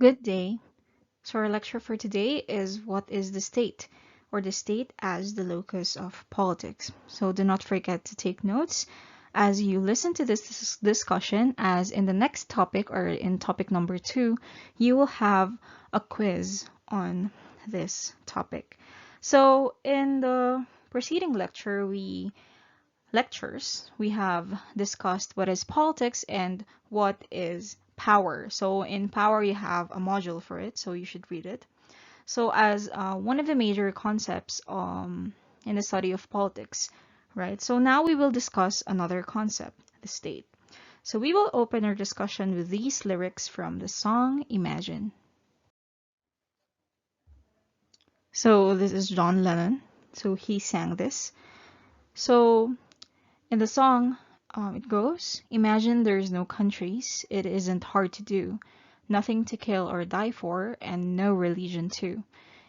Good day. So our lecture for today is what is the state, or the state as the locus of politics. So do not forget to take notes as you listen to this discussion, as in the next topic, or in topic number 2, you will have a quiz on this topic. So in the preceding lectures, we have discussed what is politics and what is power. So in power, you have a module for it, so you should read it. So as one of the major concepts in the study of politics, right? So now we will discuss another concept, the state. So we will open our discussion with these lyrics from the song Imagine. So this is John Lennon. So he sang this. So in the song, it goes, imagine there's no countries, it isn't hard to do, nothing to kill or die for, and no religion too.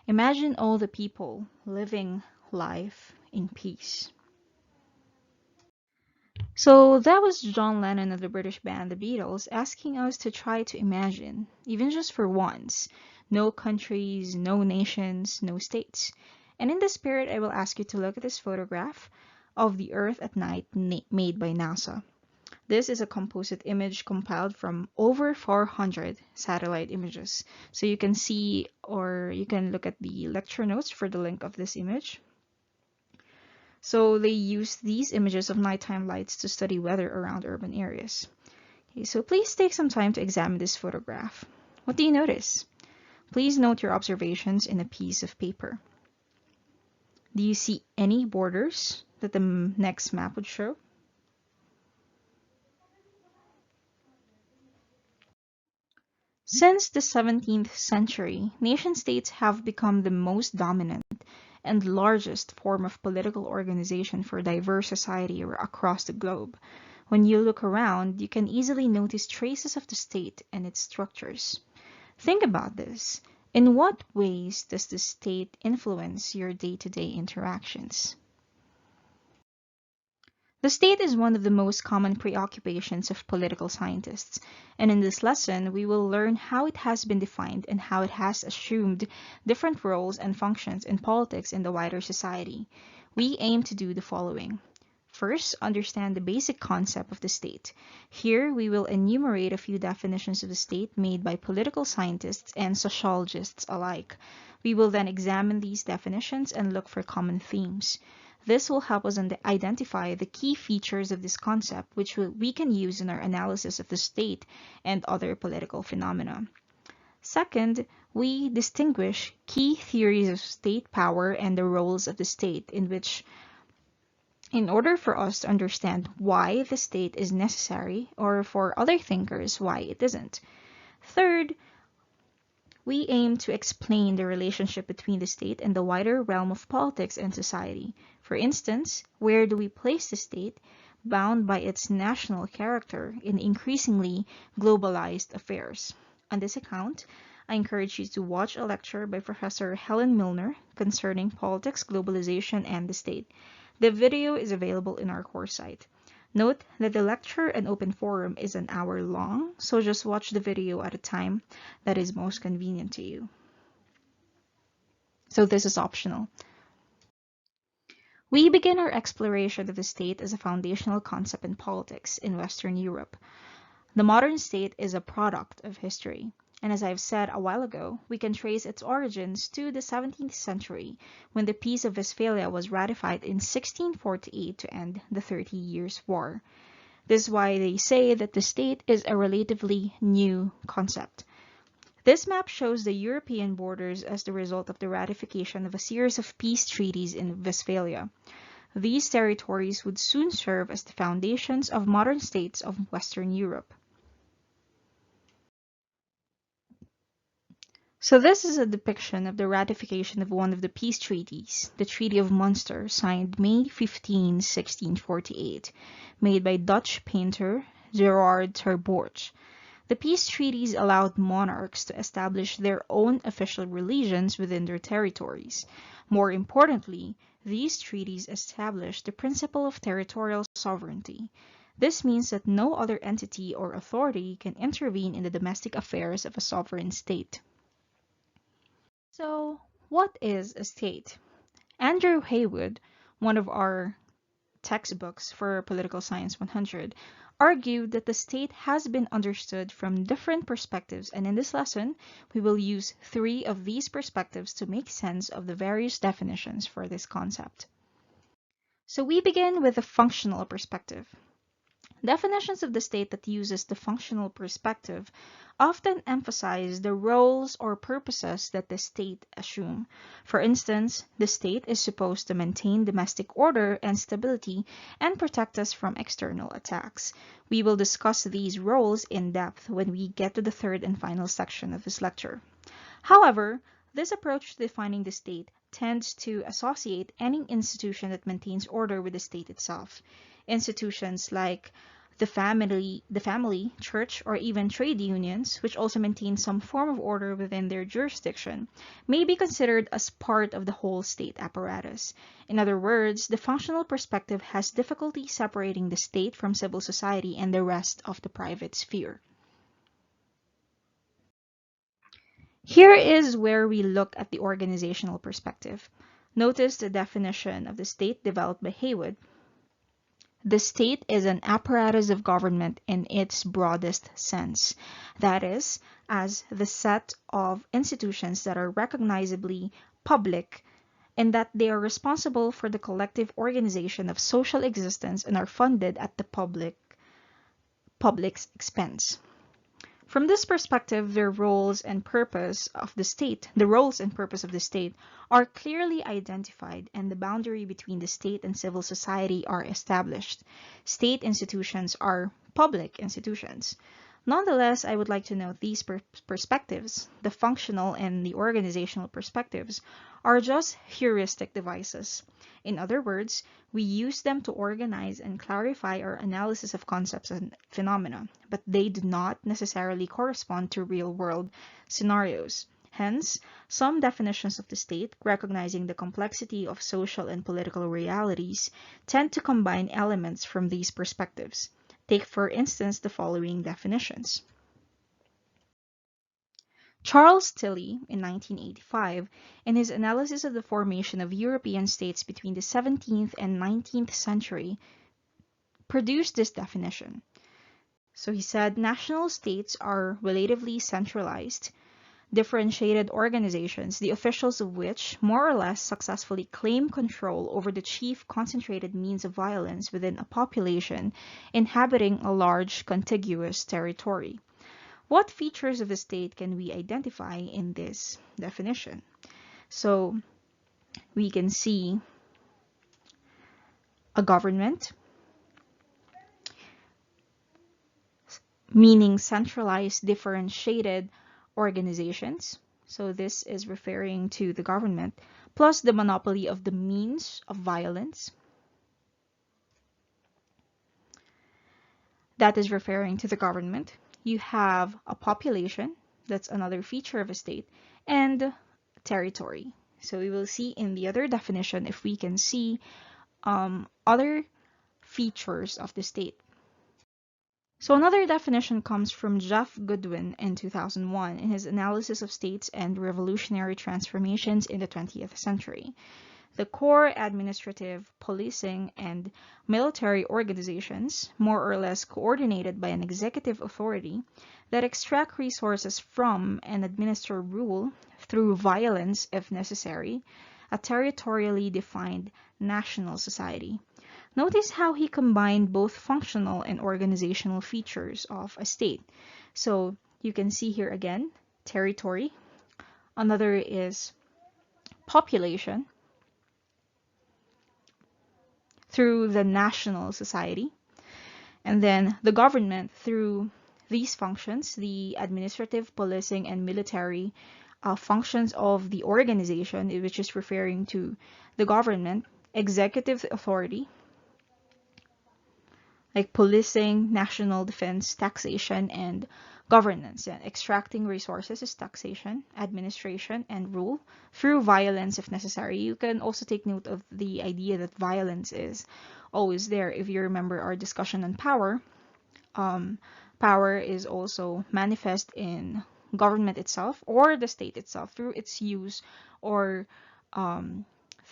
Imagine all the people living life in peace. So that was John Lennon of the British band The Beatles asking us to try to imagine, even just for once, no countries, no nations, no states. And in this spirit, I will ask you to look at this photograph of the Earth at night made by NASA. This is a composite image compiled from over 400 satellite images. So you can see, or you can look at the lecture notes for the link of this image. So they use these images of nighttime lights to study weather around urban areas. Okay, so please take some time to examine this photograph. What do you notice? Please note your observations in a piece of paper. Do you see any borders that the next map would show? Since the 17th century, nation-states have become the most dominant and largest form of political organization for diverse society across the globe. When you look around, you can easily notice traces of the state and its structures. Think about this. In what ways does the state influence your day-to-day interactions? The state is one of the most common preoccupations of political scientists, and in this lesson, we will learn how it has been defined and how it has assumed different roles and functions in politics in the wider society. We aim to do the following. First, understand the basic concept of the state. Here, we will enumerate a few definitions of the state made by political scientists and sociologists alike. We will then examine these definitions and look for common themes. This will help us identify the key features of this concept, which we can use in our analysis of the state and other political phenomena. Second, we distinguish key theories of state power and the roles of the state, in order for us to understand why the state is necessary, or for other thinkers why it isn't. Third, we aim to explain the relationship between the state and the wider realm of politics and society. For instance, where do we place the state, bound by its national character, in increasingly globalized affairs? On this account, I encourage you to watch a lecture by Professor Helen Milner concerning politics, globalization, and the state. The video is available in our course site. Note that the lecture and open forum is an hour long, so just watch the video at a time that is most convenient to you. So this is optional. We begin our exploration of the state as a foundational concept in politics in Western Europe. The modern state is a product of history. And as I've said a while ago, we can trace its origins to the 17th century, when the Peace of Westphalia was ratified in 1648 to end the 30 Years' War. This is why they say that the state is a relatively new concept. This map shows the European borders as the result of the ratification of a series of peace treaties in Westphalia. These territories would soon serve as the foundations of modern states of Western Europe. So this is a depiction of the ratification of one of the peace treaties, the Treaty of Munster, signed May 15, 1648, made by Dutch painter Gerard ter Borch. The peace treaties allowed monarchs to establish their own official religions within their territories. More importantly, these treaties established the principle of territorial sovereignty. This means that no other entity or authority can intervene in the domestic affairs of a sovereign state. So, what is a state? Andrew Haywood, one of our textbooks for Political Science 100, argued that the state has been understood from different perspectives, and in this lesson, we will use 3 of these perspectives to make sense of the various definitions for this concept. So we begin with the functional perspective. Definitions of the state that uses the functional perspective often emphasize the roles or purposes that the state assume. For instance, the state is supposed to maintain domestic order and stability and protect us from external attacks. We will discuss these roles in depth when we get to the third and final section of this lecture. However, this approach to defining the state tends to associate any institution that maintains order with the state itself. Institutions like the family, church, or even trade unions, which also maintain some form of order within their jurisdiction, may be considered as part of the whole state apparatus. In other words, the functional perspective has difficulty separating the state from civil society and the rest of the private sphere. Here is where we look at the organizational perspective. Notice the definition of the state developed by Haywood. The state is an apparatus of government in its broadest sense. That is, as the set of institutions that are recognizably public and that they are responsible for the collective organization of social existence and are funded at the public's expense. From this perspective, the roles and purpose of the state are clearly identified, and the boundary between the state and civil society are established. State institutions are public institutions. Nonetheless, I would like to note these perspectives, the functional and the organizational perspectives, are just heuristic devices. In other words, we use them to organize and clarify our analysis of concepts and phenomena, but they do not necessarily correspond to real-world scenarios. Hence, some definitions of the state, recognizing the complexity of social and political realities, tend to combine elements from these perspectives. Take, for instance, the following definitions. Charles Tilley, in 1985, in his analysis of the formation of European states between the 17th and 19th century, produced this definition. So he said, national states are relatively centralized, differentiated organizations, the officials of which more or less successfully claim control over the chief concentrated means of violence within a population inhabiting a large contiguous territory. What features of the state can we identify in this definition? So we can see a government, meaning centralized, differentiated organizations. So this is referring to the government, plus the monopoly of the means of violence. That is referring to the government. You have a population, that's another feature of a state, and territory. So we will see in the other definition if we can see other features of the state. So another definition comes from Jeff Goodwin in 2001 in his analysis of states and revolutionary transformations in the 20th century. The core administrative, policing, and military organizations, more or less coordinated by an executive authority, that extract resources from and administer rule through violence if necessary, a territorially defined national society. Notice how he combined both functional and organizational features of a state. So you can see here again, territory. Another is population, through the national society, and then the government through these functions, the administrative, policing, and military functions of the organization, which is referring to the government, executive authority, like policing, national defense, taxation, and governance. And extracting resources is taxation, administration, and rule through violence if necessary. You can also take note of the idea that violence is always there. If you remember our discussion on power, power is also manifest in government itself or the state itself through its use or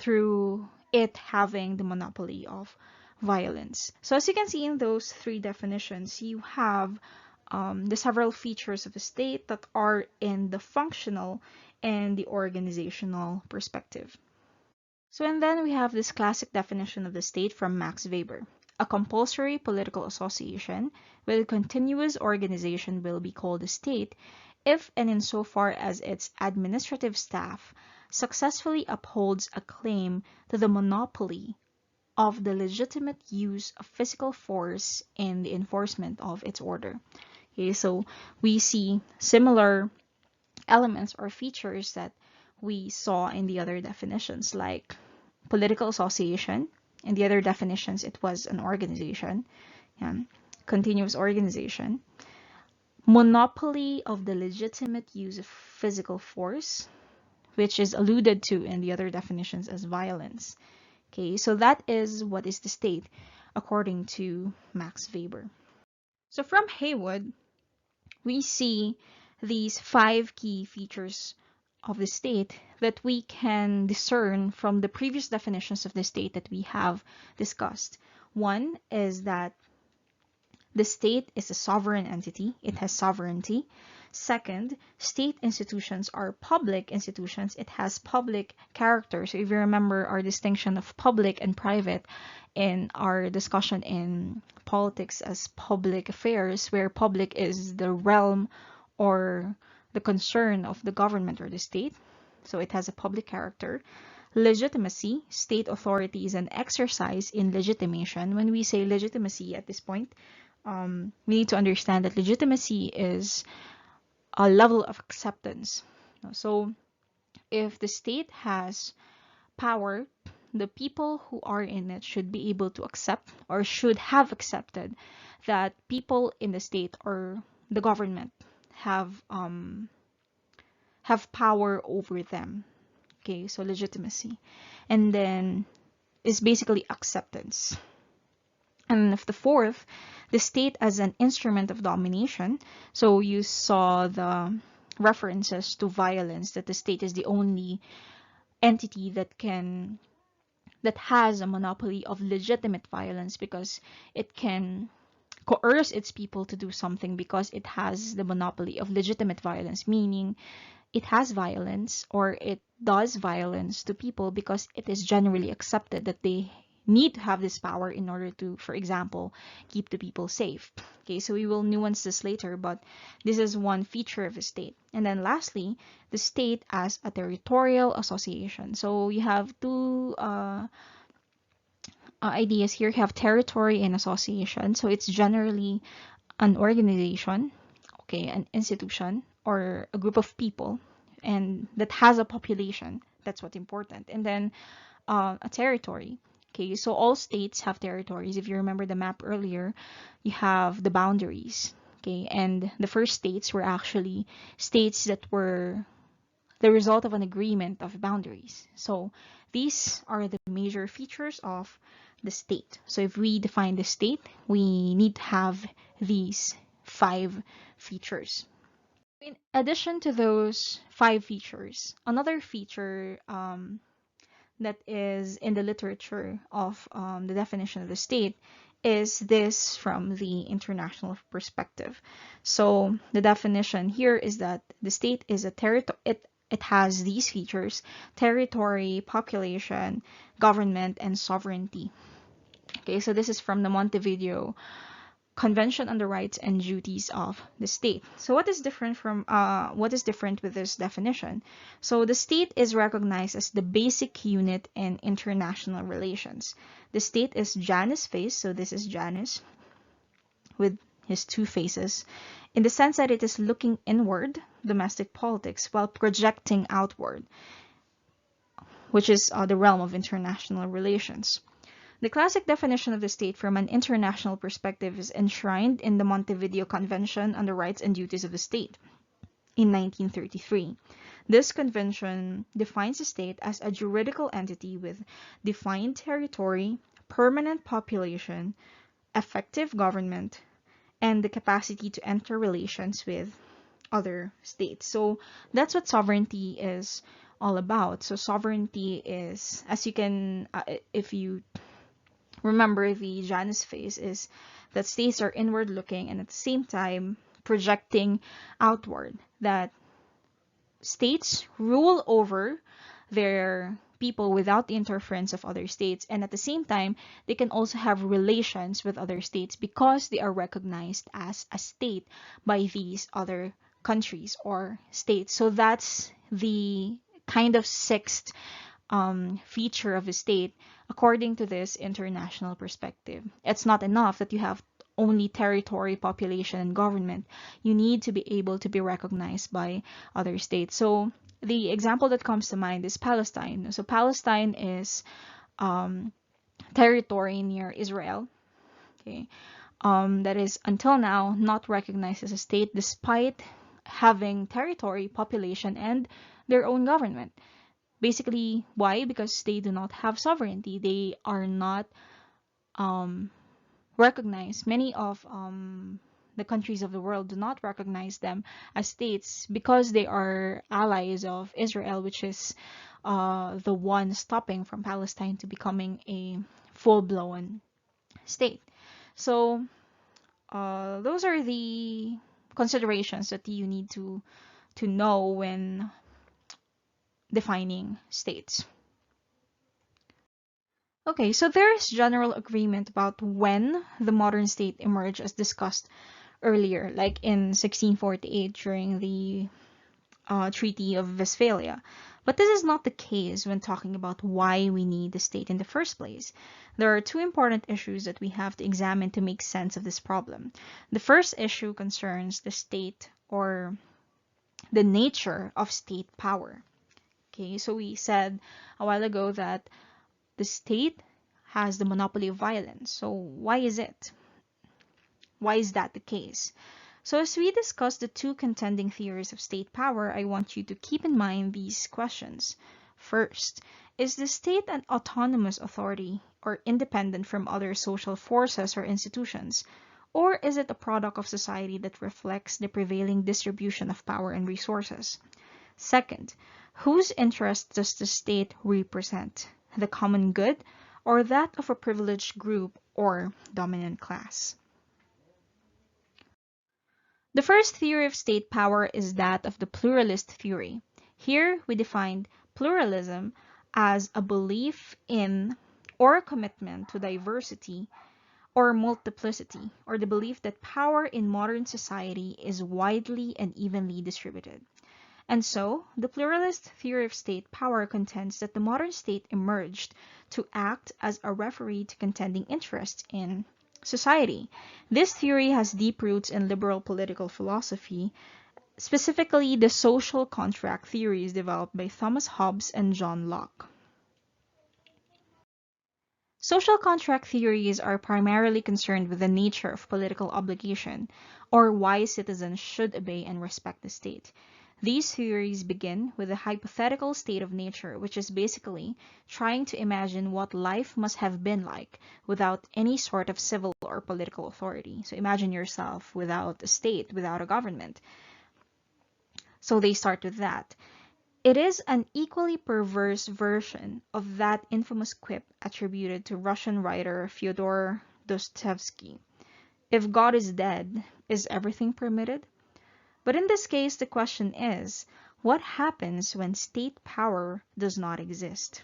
through it having the monopoly of violence. So as you can see in those three definitions, you have the several features of a state that are in the functional and the organizational perspective. So and then we have this classic definition of the state from Max Weber. A compulsory political association with a continuous organization will be called a state if and insofar as its administrative staff successfully upholds a claim to the monopoly of the legitimate use of physical force in the enforcement of its order. Okay, so we see similar elements or features that we saw in the other definitions, like political association. In the other definitions, it was an organization, continuous organization. Monopoly of the legitimate use of physical force, which is alluded to in the other definitions as violence. Okay, so that is what is the state according to Max Weber. So from Haywood, we see these 5 key features of the state that we can discern from the previous definitions of the state that we have discussed. One is that the state is a sovereign entity. It has sovereignty. Second, state institutions are public institutions. It has public character. So if you remember our distinction of public and private in our discussion in politics as public affairs, where public is the realm or the concern of the government or the state. So it has a public character. Legitimacy, state authority is an exercise in legitimation. When we say legitimacy at this point, we need to understand that legitimacy is a level of acceptance. So if the state has power, the people who are in it should be able to accept or should have accepted that people in the state or the government have power over them. Okay, so legitimacy. And then is basically acceptance. And the fourth, the state as an instrument of domination. So you saw the references to violence, that the state is the only entity that has a monopoly of legitimate violence because it can coerce its people to do something because it has the monopoly of legitimate violence, meaning it has violence or it does violence to people because it is generally accepted that they need to have this power in order to, for example, keep the people safe. Okay, so we will nuance this later, but this is one feature of a state. And then lastly, the state as a territorial association. So you have two ideas here. You have territory and association. So it's generally an organization, okay, an institution or a group of people, and that has a population. That's what's important. And then a territory. Okay, so all states have territories. If you remember the map earlier, you have the boundaries. Okay, and the first states were actually states that were the result of an agreement of boundaries. So these are the major features of the state. So if we define the state, we need to have these 5 features. In addition to those 5 features, another feature that is in the literature of the definition of the state is this from the international perspective. So the definition here is that the state is a territory. It has these features: territory, population, government, and sovereignty. Okay, so this is from the Montevideo Convention on the Rights and Duties of the State. So what is different with this definition? So the state is recognized as the basic unit in international relations. The state is Janus face, so this is Janus with his 2 faces, in the sense that it is looking inward, domestic politics, while projecting outward, which is the realm of international relations. The classic definition of the state from an international perspective is enshrined in the Montevideo Convention on the Rights and Duties of the State in 1933. This convention defines a state as a juridical entity with defined territory, permanent population, effective government, and the capacity to enter relations with other states. So that's what sovereignty is all about. So sovereignty is, as you can, if you remember, the Janus phase is that states are inward looking and at the same time projecting outward, that states rule over their people without the interference of other states, and at the same time they can also have relations with other states because they are recognized as a state by these other countries or states. So that's the kind of sixth feature of a state according to this international perspective. It's not enough that you have only territory, population, and government. You need to be able to be recognized by other states. So the example that comes to mind is Palestine. So Palestine is territory near Israel, okay, that is until now not recognized as a state despite having territory, population, and their own government. Basically, why? Because they do not have sovereignty. They are not recognized. Many of the countries of the world do not recognize them as states because they are allies of Israel, which is the one stopping from Palestine to becoming a full-blown state. So those are the considerations that you need to know when defining states. Okay, so there is general agreement about when the modern state emerged as discussed earlier, like in 1648 during the Treaty of Westphalia. But this is not the case when talking about why we need the state in the first place. There are two important issues that we have to examine to make sense of this problem. The first issue concerns the state or the nature of state power. Okay, so we said a while ago that the state has the monopoly of violence. So why is it? Why is that the case? So as we discuss the two contending theories of state power, I want you to keep in mind these questions. First, is the state an autonomous authority or independent from other social forces or institutions? Or is it a product of society that reflects the prevailing distribution of power and resources? Second, whose interest does the state represent? The common good or that of a privileged group or dominant class? The first theory of state power is that of the pluralist theory. Here we define pluralism as a belief in or a commitment to diversity or multiplicity, or the belief that power in modern society is widely and evenly distributed. And so, the pluralist theory of state power contends that the modern state emerged to act as a referee to contending interests in society. This theory has deep roots in liberal political philosophy, specifically the social contract theories developed by Thomas Hobbes and John Locke. Social contract theories are primarily concerned with the nature of political obligation, or why citizens should obey and respect the state. These theories begin with a hypothetical state of nature, which is basically trying to imagine what life must have been like without any sort of civil or political authority. So imagine yourself without a state, without a government. So they start with that. It is an equally perverse version of that infamous quip attributed to Russian writer Fyodor Dostoevsky. If God is dead, is everything permitted? But in this case, the question is, what happens when state power does not exist?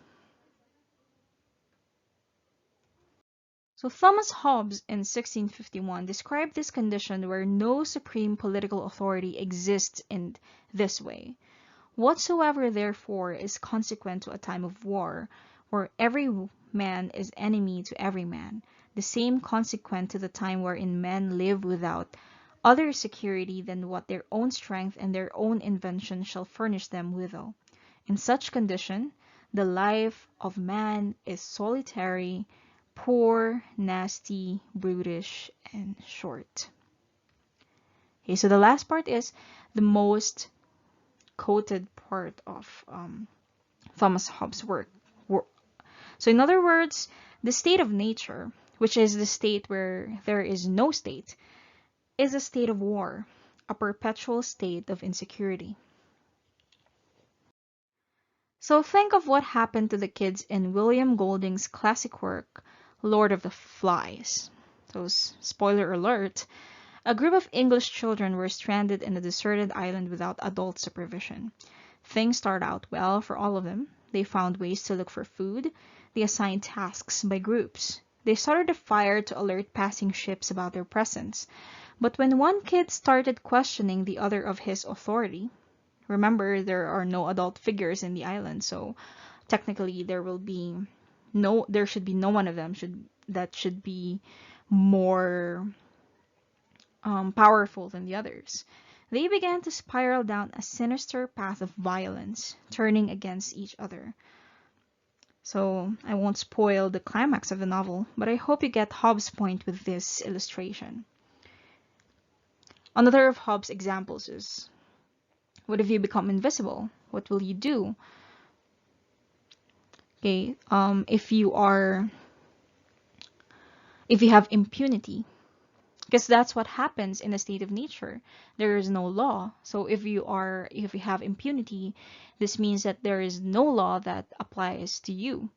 So Thomas Hobbes in 1651 described this condition where no supreme political authority exists in this way. Whatsoever therefore is consequent to a time of war, where every man is enemy to every man, the same consequent to the time wherein men live without other security than what their own strength and their own invention shall furnish them withal. In such condition, the life of man is solitary, poor, nasty, brutish, and short. Okay, so the last part is the most quoted part of Thomas Hobbes' work. So in other words, the state of nature, which is the state where there is no state, is a state of war, a perpetual state of insecurity. So think of what happened to the kids in William Golding's classic work, Lord of the Flies. So, spoiler alert, a group of English children were stranded in a deserted island without adult supervision. Things started out well for all of them. They found ways to look for food. They assigned tasks by groups. They started a fire to alert passing ships about their presence. But when one kid started questioning the other of his authority, remember there are no adult figures in the island, so technically there should be no one of them that should be more powerful than the others. They began to spiral down a sinister path of violence, turning against each other. So I won't spoil the climax of the novel, but I hope you get Hobbes' point with this illustration. Another of Hobbes' examples is, what if you become invisible? What will you do? Okay, if you have impunity, because that's what happens in a state of nature. There is no law. So if you have impunity, this means that there is no law that applies to you.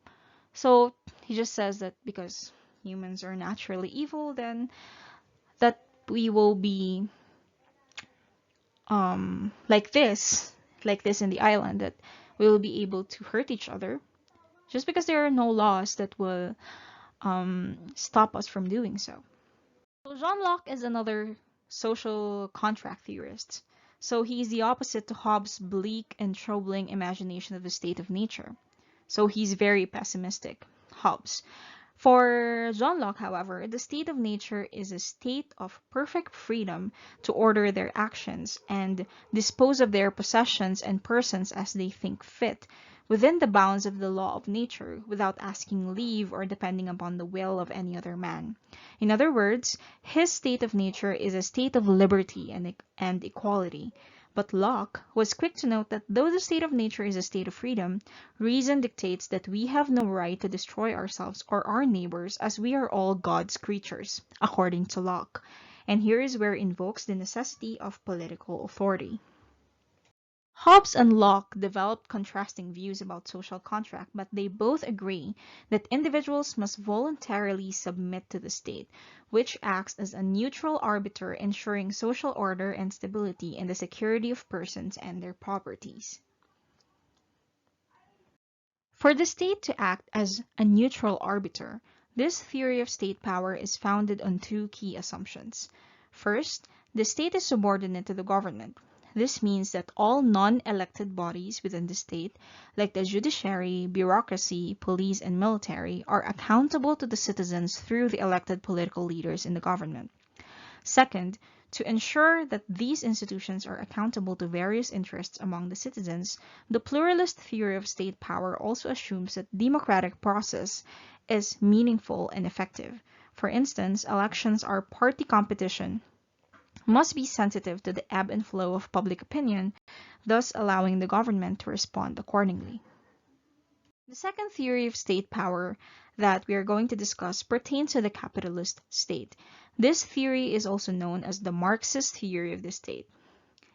So he just says that because humans are naturally evil, then that we will be like this in the island, that we will be able to hurt each other just because there are no laws that will stop us from doing so. So John Locke is another social contract theorist. So he's the opposite to Hobbes' bleak and troubling imagination of the state of nature. So he's very pessimistic, Hobbes. For John Locke, however, the state of nature is a state of perfect freedom to order their actions and dispose of their possessions and persons as they think fit, within the bounds of the law of nature, without asking leave or depending upon the will of any other man. In other words, his state of nature is a state of liberty and equality. But Locke was quick to note that though the state of nature is a state of freedom, reason dictates that we have no right to destroy ourselves or our neighbors, as we are all God's creatures, according to Locke. And here is where invokes the necessity of political authority. Hobbes and Locke developed contrasting views about social contract, but they both agree that individuals must voluntarily submit to the state, which acts as a neutral arbiter ensuring social order and stability and the security of persons and their properties. For the state to act as a neutral arbiter, this theory of state power is founded on two key assumptions. First, the state is subordinate to the government. This means that all non-elected bodies within the state, like the judiciary, bureaucracy, police, and military, are accountable to the citizens through the elected political leaders in the government. Second, to ensure that these institutions are accountable to various interests among the citizens, the pluralist theory of state power also assumes that democratic process is meaningful and effective. For instance, elections are party competition, must be sensitive to the ebb and flow of public opinion, thus allowing the government to respond accordingly. The second theory of state power that we are going to discuss pertains to the capitalist state. This theory is also known as the Marxist theory of the state.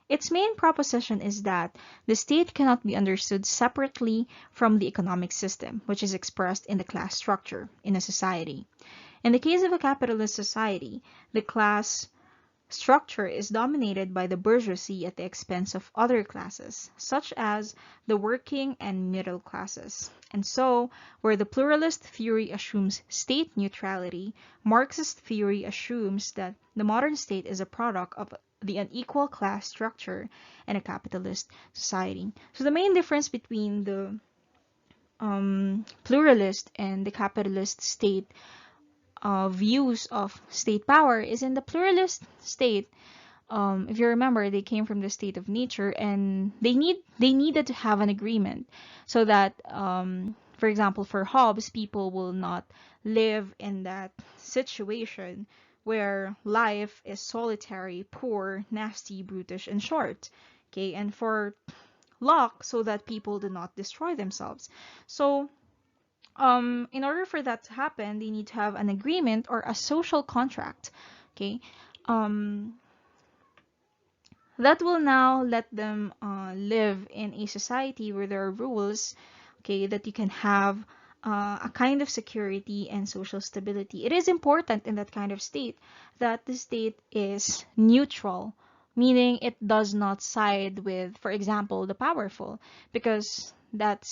Its main proposition is that the state cannot be understood separately from the economic system, which is expressed in the class structure in a society. In the case of a capitalist society, the class structure is dominated by the bourgeoisie at the expense of other classes, such as the working and middle classes. And so, where the pluralist theory assumes state neutrality, Marxist theory assumes that the modern state is a product of the unequal class structure in a capitalist society. So the main difference between the pluralist and the capitalist state views of state power is in the pluralist state. If you remember, they came from the state of nature, and they needed to have an agreement so that For example, for Hobbes, people will not live in that situation where life is solitary, poor, nasty, brutish, and short. Okay, and for Locke, so that people do not destroy themselves. So, in order for that to happen, they need to have an agreement or a social contract. Okay, um, that will now let them live in a society where there are rules, okay, that you can have a kind of security and social stability. It is important in that kind of state that the state is neutral, meaning it does not side with, for example, the powerful, because that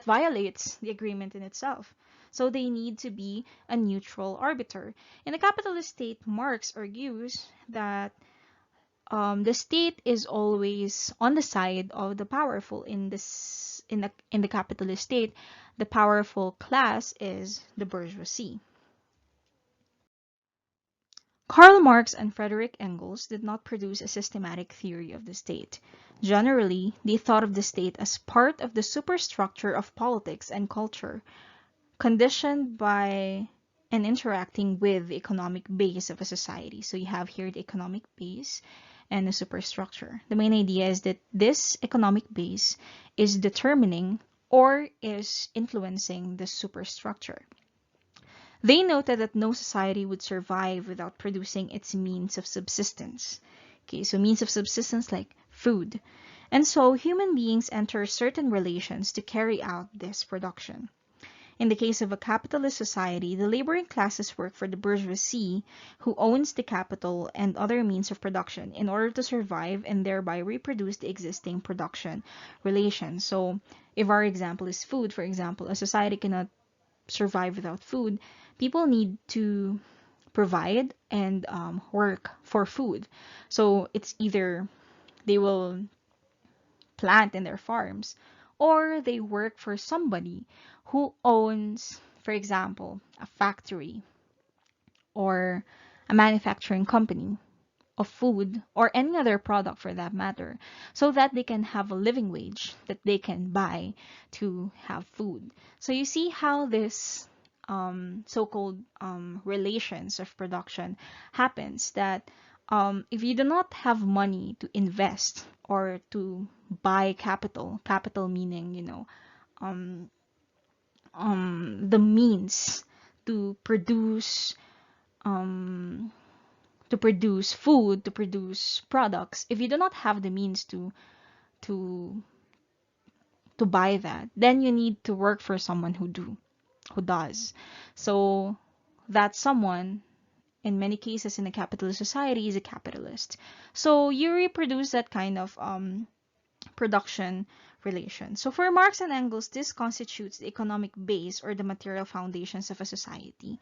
violates the agreement in itself. So they need to be a neutral arbiter. In a capitalist state, Marx argues that the state is always on the side of the powerful. In the capitalist state, the powerful class is the bourgeoisie. Karl Marx and Frederick Engels did not produce a systematic theory of the state. Generally, they thought of the state as part of the superstructure of politics and culture, conditioned by and interacting with the economic base of a society. So you have here the economic base and the superstructure. The main idea is that this economic base is determining or is influencing the superstructure. They noted that no society would survive without producing its means of subsistence. Okay, so means of subsistence like food. And so human beings enter certain relations to carry out this production. In the case of a capitalist society, the laboring classes work for the bourgeoisie, who owns the capital and other means of production, in order to survive and thereby reproduce the existing production relations. So if our example is food, for example, a society cannot survive without food. People need to provide and work for food. So it's either they will plant in their farms, or they work for somebody who owns, for example, a factory or a manufacturing company of food or any other product for that matter, so that they can have a living wage that they can buy to have food. So you see how this so-called relations of production happens, that if you do not have money to invest or to buy capital meaning, the means to produce um, food, to produce products. If you do not have the means to buy that, then you need to work for someone who does. So that someone, in many cases in a capitalist society, is a capitalist. So you reproduce that kind of production relation. So for Marx and Engels, this constitutes the economic base or the material foundations of a society.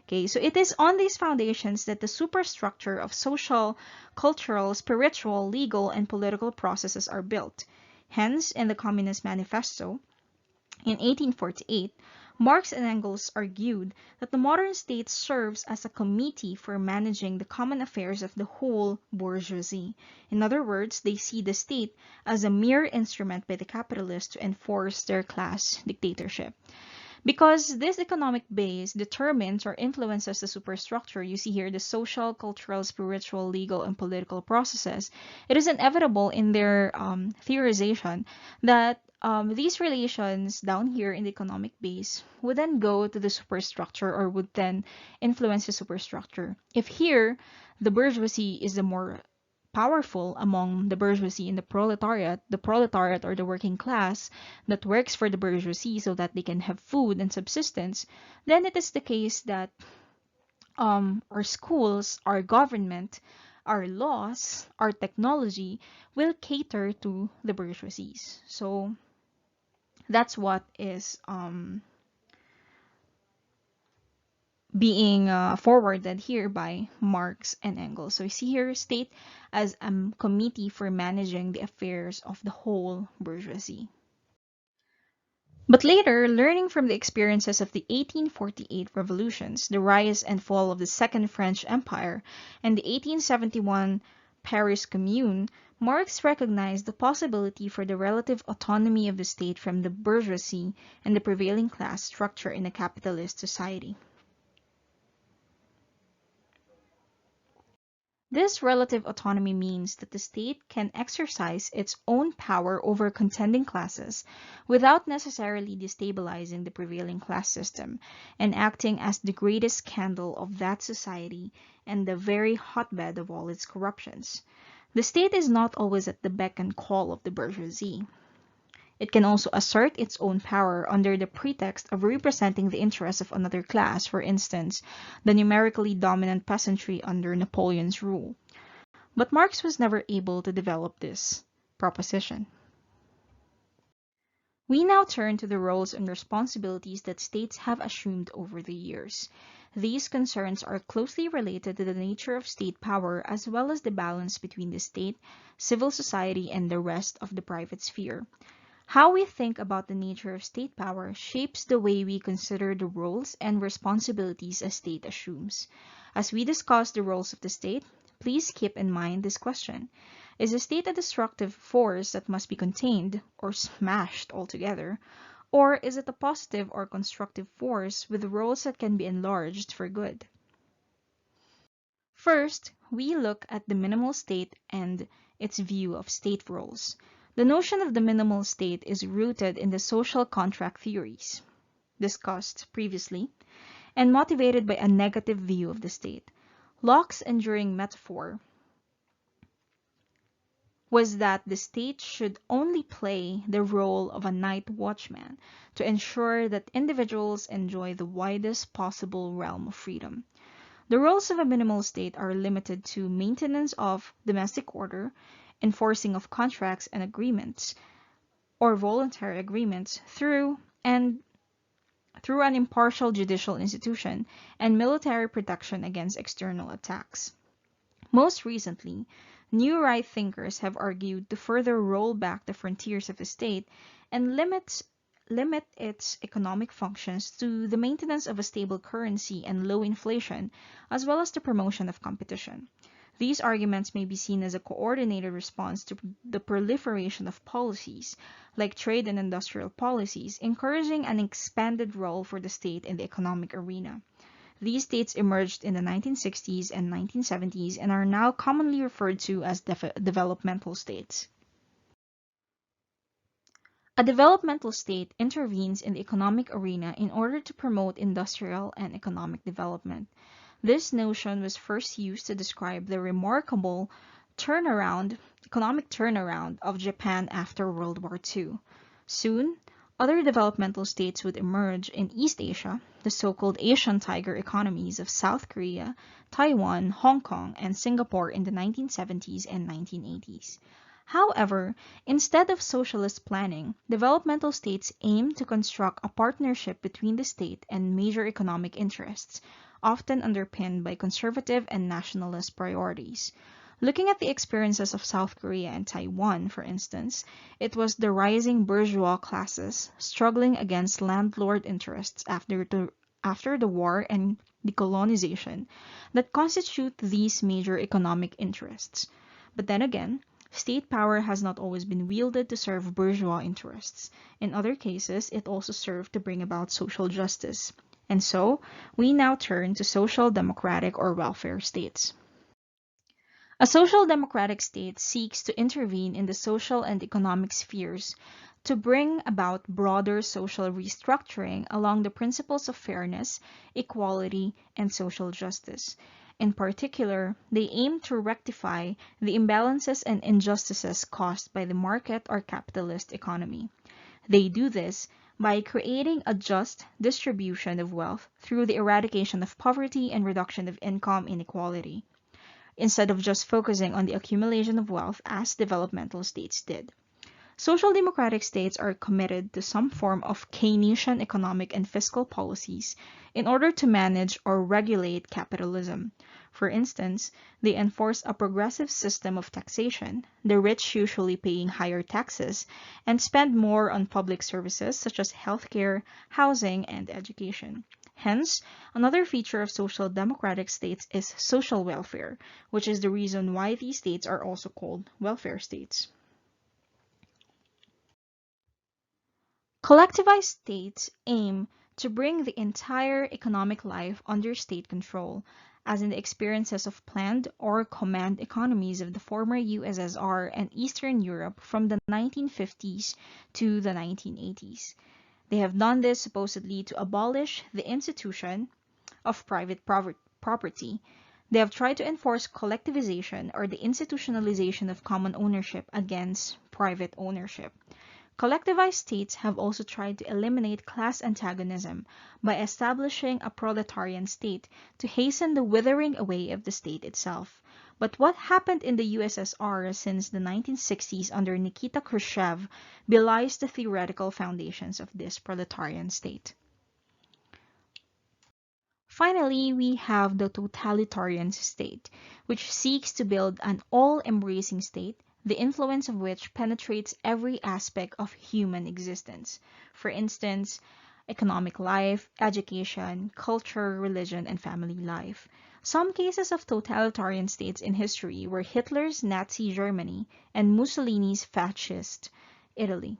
Okay, so it is on these foundations that the superstructure of social, cultural, spiritual, legal, and political processes are built. Hence, in the Communist Manifesto in 1848, Marx and Engels argued that the modern state serves as a committee for managing the common affairs of the whole bourgeoisie. In other words, they see the state as a mere instrument by the capitalists to enforce their class dictatorship. Because this economic base determines or influences the superstructure, you see here the social, cultural, spiritual, legal, and political processes, it is inevitable in their theorization that these relations down here in the economic base would then go to the superstructure or would then influence the superstructure. If here the bourgeoisie is the more powerful among the bourgeoisie and the proletariat or the working class that works for the bourgeoisie so that they can have food and subsistence, then it is the case that our schools, our government, our laws, our technology will cater to the bourgeoisies. So that's what is being forwarded here by Marx and Engels. So you see here, state as a committee for managing the affairs of the whole bourgeoisie. But later, learning from the experiences of the 1848 revolutions, the rise and fall of the Second French Empire, and the 1871 Paris Commune, Marx recognized the possibility for the relative autonomy of the state from the bourgeoisie and the prevailing class structure in a capitalist society. This relative autonomy means that the state can exercise its own power over contending classes without necessarily destabilizing the prevailing class system and acting as the greatest candle of that society and the very hotbed of all its corruptions. The state is not always at the beck and call of the bourgeoisie. It can also assert its own power under the pretext of representing the interests of another class, for instance, the numerically dominant peasantry under Napoleon's rule. But Marx was never able to develop this proposition. We now turn to the roles and responsibilities that states have assumed over the years. These concerns are closely related to the nature of state power as well as the balance between the state, civil society, and the rest of the private sphere. How we think about the nature of state power shapes the way we consider the roles and responsibilities a state assumes. As we discuss the roles of the state, please keep in mind this question. Is a state a destructive force that must be contained or smashed altogether? Or is it a positive or constructive force with roles that can be enlarged for good? First, we look at the minimal state and its view of state roles. The notion of the minimal state is rooted in the social contract theories discussed previously and motivated by a negative view of the state. Locke's enduring metaphor was that the state should only play the role of a night watchman to ensure that individuals enjoy the widest possible realm of freedom. The roles of a minimal state are limited to maintenance of domestic order, enforcing of contracts and agreements, or voluntary agreements through an impartial judicial institution, and military protection against external attacks. Most recently, new right thinkers have argued to further roll back the frontiers of the state and limit its economic functions to the maintenance of a stable currency and low inflation, as well as the promotion of competition. These arguments may be seen as a coordinated response to the proliferation of policies, like trade and industrial policies, encouraging an expanded role for the state in the economic arena. These states emerged in the 1960s and 1970s and are now commonly referred to as developmental states. A developmental state intervenes in the economic arena in order to promote industrial and economic development. This notion was first used to describe the remarkable economic turnaround of Japan after World War II. Soon, other developmental states would emerge in East Asia, the so-called Asian tiger economies of South Korea, Taiwan, Hong Kong, and Singapore in the 1970s and 1980s. However, instead of socialist planning, developmental states aim to construct a partnership between the state and major economic interests, often underpinned by conservative and nationalist priorities. Looking at the experiences of South Korea and Taiwan, for instance, it was the rising bourgeois classes struggling against landlord interests after the war and decolonization that constitute these major economic interests. But then again, state power has not always been wielded to serve bourgeois interests. In other cases, it also served to bring about social justice. And so, we now turn to social democratic or welfare states. A social democratic state seeks to intervene in the social and economic spheres to bring about broader social restructuring along the principles of fairness, equality, and social justice. In particular, they aim to rectify the imbalances and injustices caused by the market or capitalist economy. They do this by creating a just distribution of wealth through the eradication of poverty and reduction of income inequality, instead of just focusing on the accumulation of wealth as developmental states did. Social democratic states are committed to some form of Keynesian economic and fiscal policies in order to manage or regulate capitalism. For instance, they enforce a progressive system of taxation, the rich usually paying higher taxes, and spend more on public services such as healthcare, housing, and education. Hence, another feature of social democratic states is social welfare, which is the reason why these states are also called welfare states. Collectivized states aim to bring the entire economic life under state control, as in the experiences of planned or command economies of the former USSR and Eastern Europe from the 1950s to the 1980s. They have done this supposedly to abolish the institution of private property. They have tried to enforce collectivization or the institutionalization of common ownership against private ownership. Collectivized states have also tried to eliminate class antagonism by establishing a proletarian state to hasten the withering away of the state itself. But what happened in the USSR since the 1960s under Nikita Khrushchev belies the theoretical foundations of this proletarian state. Finally, we have the totalitarian state, which seeks to build an all-embracing state, the influence of which penetrates every aspect of human existence. For instance, economic life, education, culture, religion, and family life. Some cases of totalitarian states in history were Hitler's Nazi Germany and Mussolini's fascist Italy.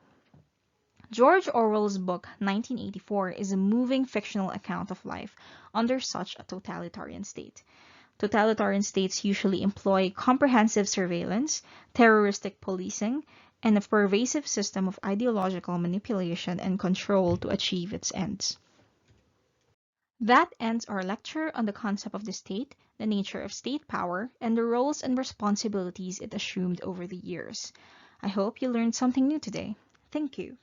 George Orwell's book 1984 is a moving fictional account of life under such a totalitarian state. Totalitarian states usually employ comprehensive surveillance, terroristic policing, and a pervasive system of ideological manipulation and control to achieve its ends. That ends our lecture on the concept of the state, the nature of state power, and the roles and responsibilities it assumed over the years. I hope you learned something new today. Thank you.